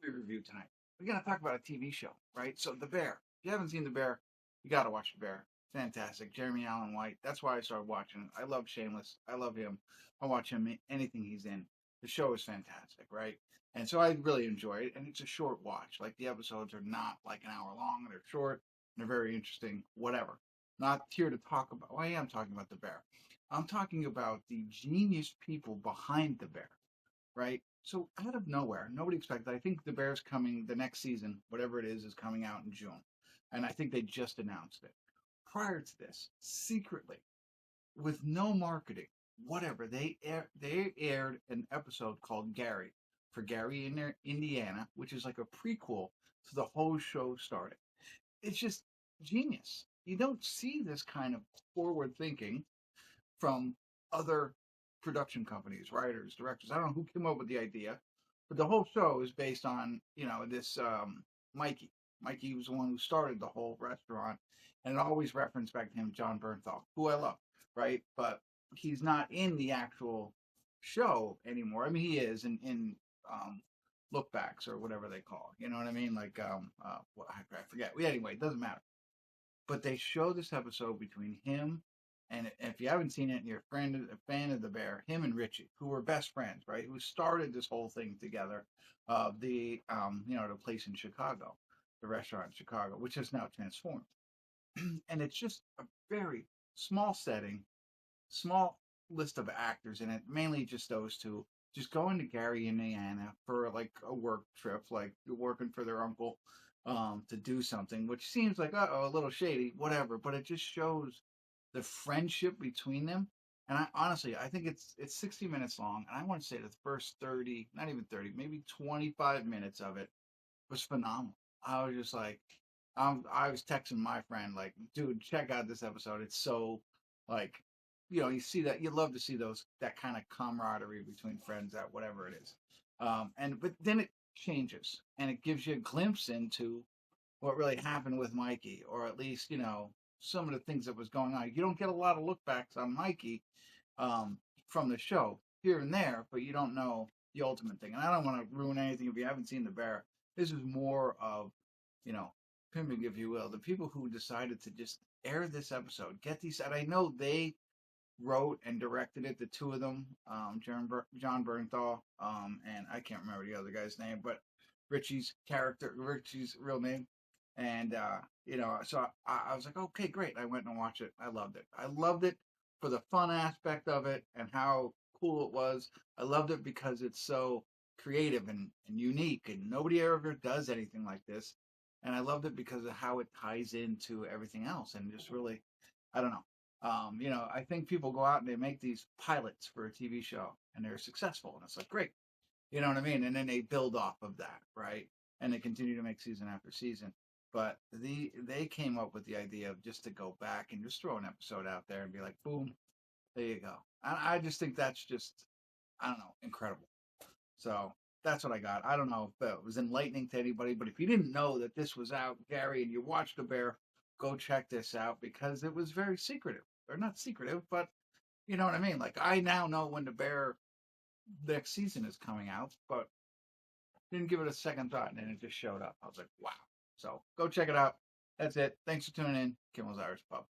movie review tonight. We're gonna talk about a TV show, right? So The Bear. If you haven't seen The Bear, you gotta watch The Bear. Fantastic. Jeremy Allen White. That's why I started watching it. I love Shameless. I love him. I watch him in anything he's in. The show is fantastic, right? And so I really enjoy it. And it's a short watch. Like the episodes are not like an hour long. They're short. And they're very interesting. Whatever. Not here to talk about. Well, I am talking about The Bear. I'm talking about the genius people behind The Bear, right? So out of nowhere, nobody expected. I think The Bear's coming, the next season, whatever it is coming out in June. And I think they just announced it. Prior to this, secretly, with no marketing, whatever, they aired an episode called Gary for Gary in Indiana, which is like a prequel to the whole show starting. It's just genius. You don't see this kind of forward thinking from other production companies, writers, directors. I don't know who came up with the idea, but the whole show is based on, this Mikey. Mikey was the one who started the whole restaurant, and it always referenced back to him, John Bernthal, who I love, right? But he's not in the actual show anymore. I mean, he is in look backs or whatever they call it. You know what I mean? Like, well, I forget. Anyway, it doesn't matter. But they show this episode between him and if you haven't seen it and you're a fan of The Bear, him and Richie, who were best friends, right? Who started this whole thing together, the place in Chicago, the restaurant in Chicago, which has now transformed. And it's just a very small setting, small list of actors in it, mainly just those two, just going to Gary, Indiana for like a work trip, like working for their uncle, to do something, which seems like a little shady, whatever, but it just shows the friendship between them. And I think it's 60 minutes long, and I want to say the first 30, not even 30, maybe 25 minutes of it was phenomenal. I was just like, I was texting my friend like, dude, check out this episode. It's so like, you see that you love to see that kind of camaraderie between friends, that whatever it is. But then it changes and it gives you a glimpse into what really happened with Mikey, or at least, some of the things that was going on. You don't get a lot of look backs on Mikey from the show here and there, but you don't know the ultimate thing. And I don't want to ruin anything if you haven't seen The Bear. This is more of, pimping, if you will, the people who decided to just air this episode, get these. And I know they wrote and directed it, the two of them, John Bernthal, and I can't remember the other guy's name, but Richie's real name. And, so I was like, okay, great. I went and watched it. I loved it. I loved it for the fun aspect of it and how cool it was. I loved it because it's so creative and unique, and nobody ever does anything like this. And I loved it because of how it ties into everything else and just really, I don't know. I think people go out and they make these pilots for a TV show and they're successful, and it's like, great. You know what I mean? And then they build off of that, right? And they continue to make season after season. But they came up with the idea of just to go back and just throw an episode out there and be like, boom, there you go. I just think that's just, I don't know, incredible. So that's what I got. I don't know if it was enlightening to anybody, but if you didn't know that this was out, Gary, and you watched The Bear, go check this out because it was very secretive. Or not secretive, but you know what I mean? Like, I now know when The Bear next season is coming out, but didn't give it a second thought, and then it just showed up. I was like, wow. So go check it out. That's it. Thanks for tuning in. Kimmel's Irish Pub.